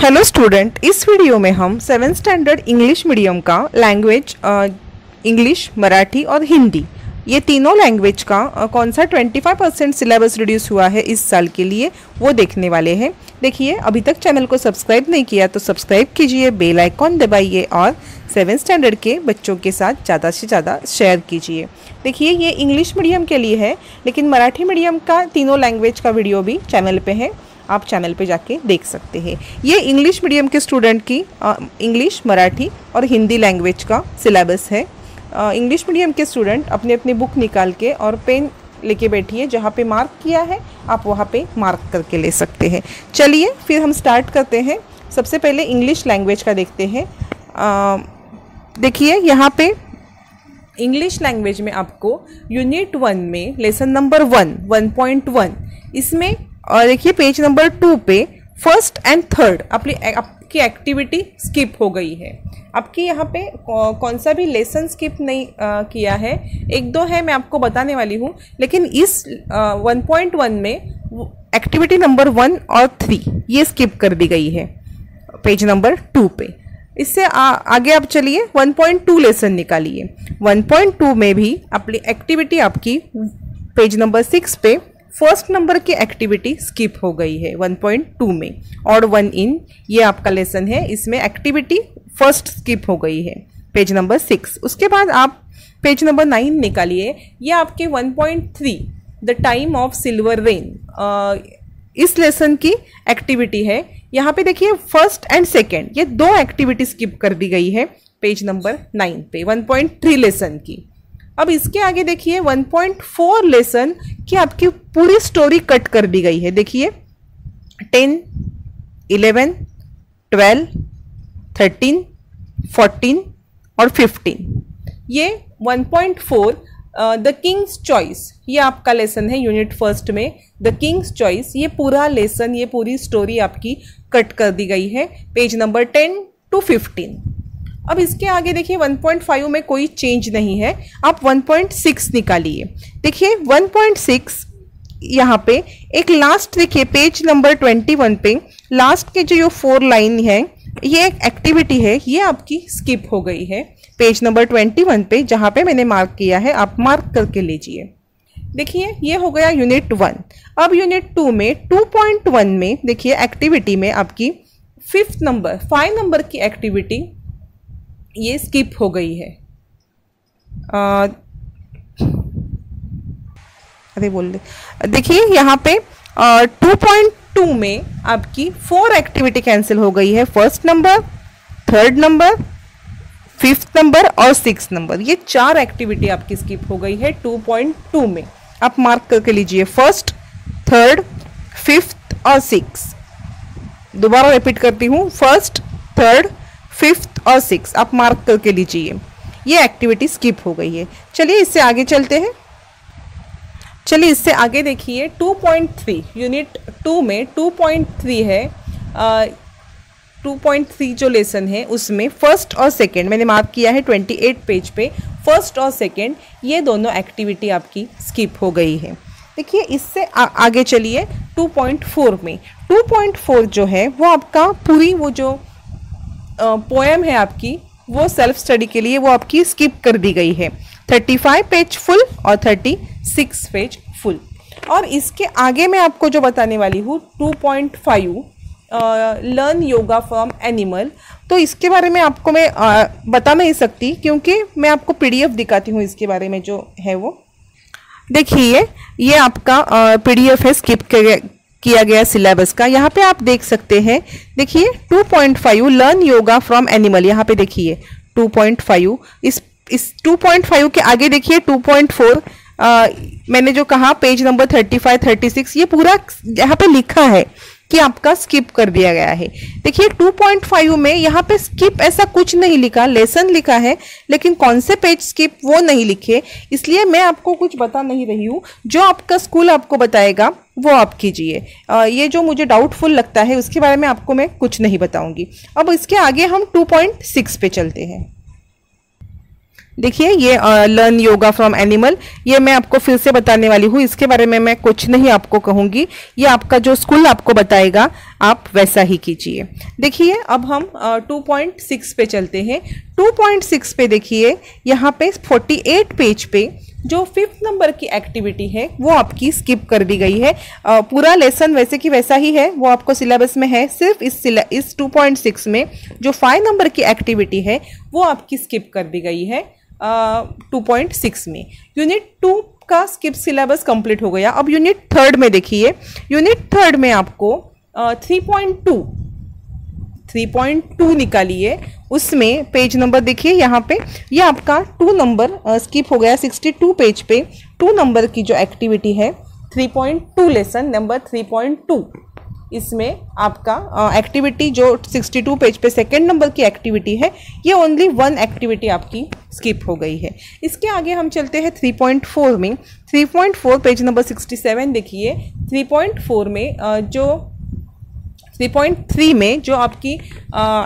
Hello student, इस video में हम 7th स्टैंडर्ड इंग्लिश मीडियम का लैंग्वेज इंग्लिश, मराठी और हिंदी, ये तीनों लैंग्वेज का कौन सा 25% सिलेबस रिड्यूस हुआ है इस साल के लिए वो देखने वाले हैं। देखिए, अभी तक चैनल को सब्सक्राइब नहीं किया तो सब्सक्राइब कीजिए, बेल आइकॉन दबाइए और 7th स्टैंडर्ड के बच्चों के साथ ज़्यादा से ज़्यादा शेयर कीजिए। देखिए, ये इंग्लिश मीडियम के लिए है, लेकिन मराठी मीडियम का तीनों लैंग्वेज का वीडियो भी चैनल पे है, आप चैनल पे जाके देख सकते हैं। ये इंग्लिश मीडियम के स्टूडेंट की इंग्लिश, मराठी और हिंदी लैंग्वेज का सिलेबस है। इंग्लिश मीडियम के स्टूडेंट अपनी अपनी बुक निकाल के और पेन लेके बैठिए, जहाँ पे मार्क किया है आप वहाँ पे मार्क करके ले सकते हैं। चलिए फिर हम स्टार्ट करते हैं। सबसे पहले इंग्लिश लैंग्वेज का देखते हैं। देखिए, यहाँ पे इंग्लिश लैंग्वेज में आपको यूनिट 1 में लेसन नंबर 1.1 इसमें, और देखिए पेज नंबर 2 पे फर्स्ट एंड थर्ड आपकी एक्टिविटी स्किप हो गई है। आपकी यहाँ पे कौन सा भी लेसन स्किप नहीं किया है, एक दो है मैं आपको बताने वाली हूँ, लेकिन इस 1.1 में एक्टिविटी नंबर 1 और 3 ये स्किप कर दी गई है पेज नंबर 2 पे। इससे आगे आप चलिए 1.2 लेसन निकालिए। 1.2 में भी अपनी एक्टिविटी आपकी पेज नंबर 6 पे फर्स्ट नंबर की एक्टिविटी स्किप हो गई है 1.2 में, और 1 इन ये आपका लेसन है, इसमें एक्टिविटी फर्स्ट स्किप हो गई है पेज नंबर 6। उसके बाद आप पेज नंबर 9 निकालिए। ये आपके 1.3 the time of silver rain इस लेसन की एक्टिविटी है। यहाँ पे देखिए फर्स्ट एंड सेकेंड ये दो एक्टिविटी स्किप कर दी गई है पेज नंबर 9 पे 1.3 लेसन की। अब इसके आगे देखिए 1.4 लेसन की आपकी पूरी स्टोरी कट कर दी गई है। देखिए 10, 11, 12, 13, 14 और 15 ये 1.4 द किंग्स चॉइस ये आपका लेसन है यूनिट फर्स्ट में। द किंग्स चॉइस ये पूरा लेसन, ये पूरी स्टोरी आपकी कट कर दी गई है पेज नंबर 10 to 15। अब इसके आगे देखिए 1.5 में कोई चेंज नहीं है, आप 1.6 निकालिए। देखिए 1.6 यहाँ पे एक लास्ट देखिए पेज नंबर 21 पे लास्ट के जो 4 लाइन है, ये एक एक्टिविटी है, ये आपकी स्किप हो गई है पेज नंबर 21 पे, जहाँ पे मैंने मार्क किया है, आप मार्क करके लीजिए। देखिए ये हो गया यूनिट 1। अब यूनिट 2 में 2.1 में देखिए एक्टिविटी में आपकी 5 नंबर की एक्टिविटी ये स्किप हो गई है। अरे बोल दे। देखिए यहाँ पे 2.2 में आपकी 4 एक्टिविटी कैंसिल हो गई है। First number, third number, 5th number और 6th नंबर, ये 4 एक्टिविटी आपकी स्किप हो गई है 2.2 में। आप मार्क करके लीजिए फर्स्ट, थर्ड, 5th और 6th। दोबारा रिपीट करती हूँ, फर्स्ट, थर्ड, 5th और 6th आप मार्क करके लीजिए, ये एक्टिविटी स्किप हो गई है। चलिए इससे आगे चलते हैं। चलिए इससे आगे देखिए 2.3 यूनिट 2 में 2.3 है। 2.3 जो लेसन है उसमें फर्स्ट और सेकंड मैंने मार्क किया है 28 पेज पे। फर्स्ट और सेकंड ये दोनों एक्टिविटी आपकी स्किप हो गई है। देखिए इससे आगे चलिए 2.4 में। 2.4 जो है वो आपका पूरी वो जो पोएम है आपकी, वो सेल्फ स्टडी के लिए वो आपकी स्किप कर दी गई है। 35 पेज फुल और 36 पेज फुल। और इसके आगे मैं आपको जो बताने वाली हूँ 2.5 लर्न योगा फ्रॉम एनिमल, तो इसके बारे में आपको मैं बता नहीं सकती, क्योंकि मैं आपको PDF दिखाती हूँ इसके बारे में जो है वो। देखिए ये आपका PDF है स्किप किया गया सिलेबस का। यहाँ पे आप देख सकते हैं, देखिए 2.5 लर्न योगा फ्रॉम एनिमल, यहाँ पे देखिए 2.5। इस 2.5 के आगे देखिए 2.4 मैंने जो कहा पेज नंबर 35, 36 ये पूरा यहाँ पे लिखा है कि आपका स्किप कर दिया गया है। देखिए 2.5 में यहाँ पे स्किप ऐसा कुछ नहीं लिखा, लेसन लिखा है, लेकिन कौन से पेज स्किप वो नहीं लिखे, इसलिए मैं आपको कुछ बता नहीं रही हूँ। जो आपका स्कूल आपको बताएगा वो आप कीजिए। ये जो मुझे डाउटफुल लगता है उसके बारे में आपको मैं कुछ नहीं बताऊंगी। अब इसके आगे हम 2.6 पे चलते हैं। देखिए ये लर्न योगा फ्रॉम एनिमल, ये मैं आपको फिर से बताने वाली हूँ, इसके बारे में मैं कुछ नहीं आपको कहूँगी, ये आपका जो स्कूल आपको बताएगा आप वैसा ही कीजिए। देखिए अब हम 2.6 पे चलते हैं। 2.6 पे देखिए यहाँ पे 48 पेज पे जो 5th नंबर की एक्टिविटी है वो आपकी स्किप कर दी गई है। पूरा लेसन वैसे कि वैसा ही है, वो आपको सिलेबस में है, सिर्फ इस 2.6 में जो 5 नंबर की एक्टिविटी है वो आपकी स्किप कर दी गई है 2.6 में। यूनिट 2 का स्किप सिलेबस कंप्लीट हो गया। अब यूनिट 3 में देखिए, यूनिट 3 में आपको 3.2 निकालिए, उसमें पेज नंबर देखिए यहाँ पे, ये आपका 2 नंबर स्किप हो गया। 62 पेज पे 2 नंबर की जो एक्टिविटी है 3.2 लेसन नंबर 3.2, इसमें आपका एक्टिविटी जो 62 पेज पे 2nd नंबर की एक्टिविटी है, ये ओनली 1 एक्टिविटी आपकी स्किप हो गई है। इसके आगे हम चलते हैं 3.4 में। 3.4 पेज नंबर 67 देखिए। 3.4 में जो 3.3 में जो आपकी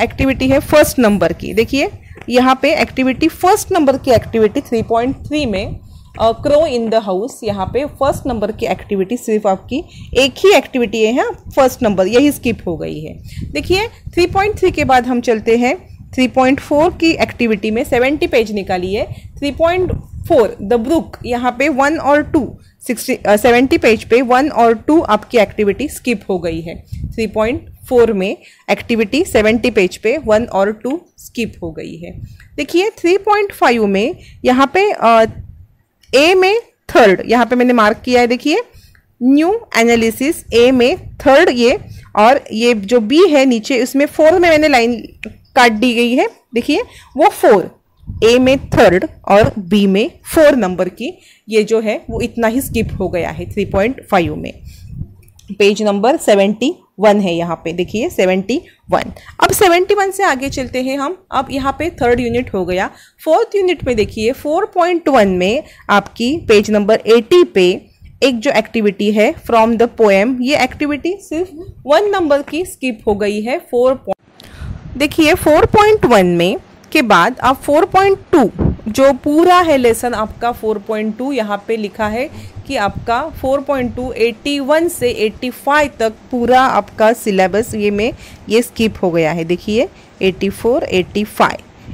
एक्टिविटी है 1st नंबर की, देखिए यहाँ पे एक्टिविटी 1st नंबर की एक्टिविटी 3.3 में क्रो इन द हाउस, यहाँ पे 1st नंबर की एक्टिविटी सिर्फ आपकी एक ही एक्टिविटी है, 1st नंबर, यही स्किप हो गई है। देखिए 3.3 के बाद हम चलते हैं 3.4 की एक्टिविटी में 70 पेज निकालिए। 3.4 द ब्रुक, यहाँ पे 1 और 2 70 पेज पे 1 और 2 आपकी एक्टिविटी स्किप हो गई है। 3.4 में एक्टिविटी 70 पेज पे 1 और 2 स्किप हो गई है। देखिए 3.5 में यहाँ पे ए में 3rd, यहाँ पे मैंने मार्क किया है, देखिए न्यू एनालिसिस, ए में 3rd ये, और ये जो बी है नीचे उसमें 4 में मैंने लाइन काट दी गई है, देखिए वो 4, ए में 3rd और बी में 4 नंबर की, ये जो है वो इतना ही स्किप हो गया है 3.5 में। पेज नंबर 71 है यहाँ पे, देखिए 71। अब 71 से आगे चलते हैं हम। अब यहाँ पे 3rd यूनिट हो गया। 4th यूनिट में देखिए 4.1 में आपकी पेज नंबर 80 पे एक जो एक्टिविटी है फ्रॉम द पोएम, ये एक्टिविटी सिर्फ 1 नंबर की स्किप हो गई है। देखिए 4.1 में के बाद आप 4.2 जो पूरा है लेसन आपका 4.2, यहाँ पे लिखा है कि आपका 4.2 81 से 85 तक पूरा आपका सिलेबस ये स्किप हो गया है। देखिए 84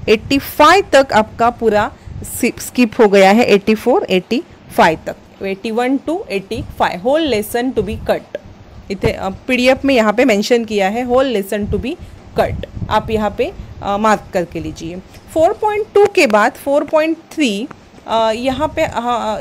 85 तक आपका पूरा स्किप हो गया है, 84 85 तक, 81 to 85 whole lesson to be cut. इथे PDF में यहाँ पे मेंशन किया है whole lesson to be cut, आप यहाँ पे मार्क करके लीजिए। 4.2 के बाद 4.3 यहाँ पे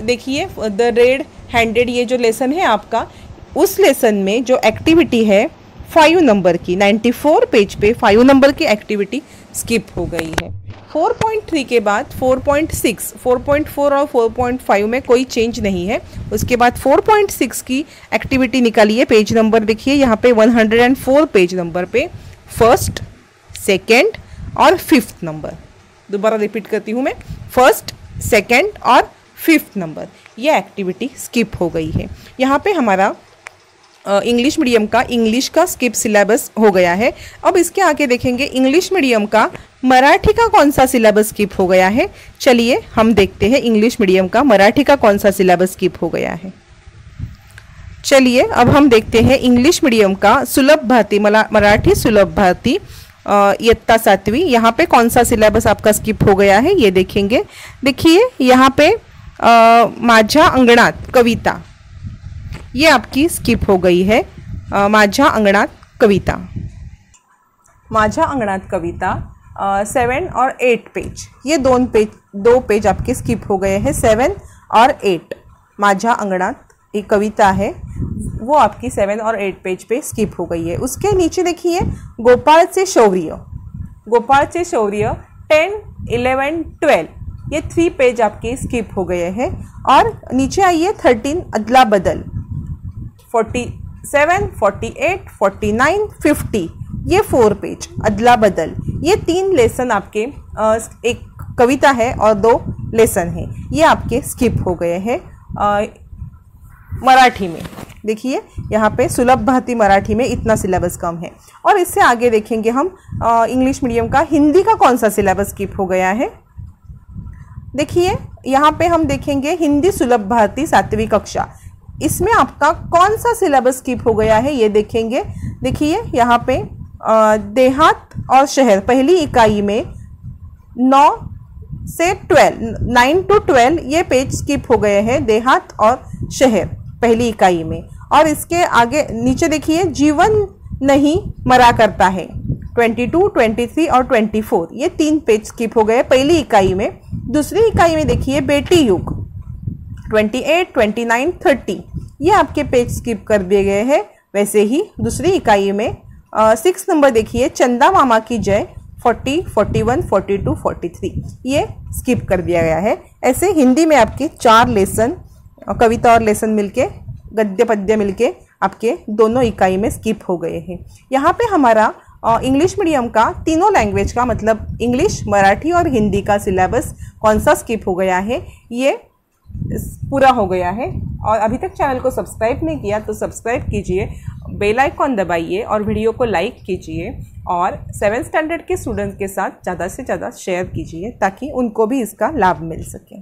देखिए द रेड हैंडेड, ये जो लेसन है आपका, उस लेसन में जो एक्टिविटी है 5 नंबर की 94 पेज पे 5 नंबर की एक्टिविटी स्किप हो गई है। 4.3 के बाद 4.6, 4.4 और 4.5 में कोई चेंज नहीं है। उसके बाद 4.6 की एक्टिविटी निकालिए, पेज नंबर देखिए यहाँ पे 104 पेज नंबर पे 1st, 2nd और 5th नंबर, दोबारा रिपीट करती हूँ मैं, 1st, 2nd और 5th नंबर, ये एक्टिविटी स्किप हो गई है। यहाँ पे हमारा इंग्लिश मीडियम का इंग्लिश का स्किप सिलेबस हो गया है। अब इसके आगे देखेंगे इंग्लिश मीडियम का मराठी का कौन सा सिलेबस स्किप हो गया है। चलिए हम देखते हैं इंग्लिश मीडियम का मराठी का कौन सा सिलेबस स्किप हो गया है। चलिए अब हम देखते हैं इंग्लिश मीडियम का सुलभ भारती मराठी सुलभ भारती इयत्ता 7वीं, यहाँ पे कौन सा सिलेबस आपका स्किप हो गया है ये देखेंगे। देखिए यहाँ पे माझ्या अंगणात कविता, ये आपकी स्किप हो गई है। माझ्या अंगणात कविता, माझ्या अंगणात कविता 7 और 8 पेज, ये 2 पेज आपके स्किप हो गए हैं। 7 और 8 माझ्या अंगणात एक कविता है, वो आपकी 7 और 8 पेज पे स्किप हो गई है। उसके नीचे देखिए गोपाळचे शौर्य, गोपाळचे शौर्य 10, 11, 12, ये 3 पेज आपके स्किप हो गए हैं। और नीचे आइए 13 अदला बदल 47, 48, 49, 50, ये 4 पेज अदला बदल, ये 3 लेसन आपके एक कविता है और 2 लेसन है, ये आपके स्किप हो गए हैं मराठी में। देखिए यहाँ पे सुलभ भारती मराठी में इतना सिलेबस कम है। और इससे आगे देखेंगे हम इंग्लिश मीडियम का हिंदी का कौन सा सिलेबस स्किप हो गया है। देखिए यहाँ पे हम देखेंगे हिंदी सुलभ भारती 7वीं कक्षा, इसमें आपका कौन सा सिलेबस स्किप हो गया है ये देखेंगे। देखिए यहाँ पे देहात और शहर पहली इकाई में 9 से 9 to 12 ये पेज स्किप हो गए हैं, देहात और शहर पहली इकाई में। और इसके आगे नीचे देखिए जीवन नहीं मरा करता है 22, 23 और 24, ये 3 पेज स्किप हो गए पहली इकाई में। दूसरी इकाई में देखिए बेटी युग 28, 29, 30, ये आपके पेज स्किप कर दिए गए हैं। वैसे ही दूसरी इकाई में 6 नंबर देखिए चंदा मामा की जय 40, 41, 42, 43, ये स्किप कर दिया गया है। ऐसे हिंदी में आपके 4 लेसन, कविता और लेसन मिलके, गद्य पद्य मिलके आपके दोनों इकाई में स्किप हो गए हैं। यहाँ पे हमारा इंग्लिश मीडियम का तीनों लैंग्वेज का मतलब इंग्लिश, मराठी और हिंदी का सिलेबस कौन सा स्किप हो गया है ये पूरा हो गया है। और अभी तक चैनल को सब्सक्राइब नहीं किया तो सब्सक्राइब कीजिए, बेल आइकॉन दबाइए और वीडियो को लाइक कीजिए और 7th स्टैंडर्ड के स्टूडेंट्स के साथ ज़्यादा से ज़्यादा शेयर कीजिए ताकि उनको भी इसका लाभ मिल सके।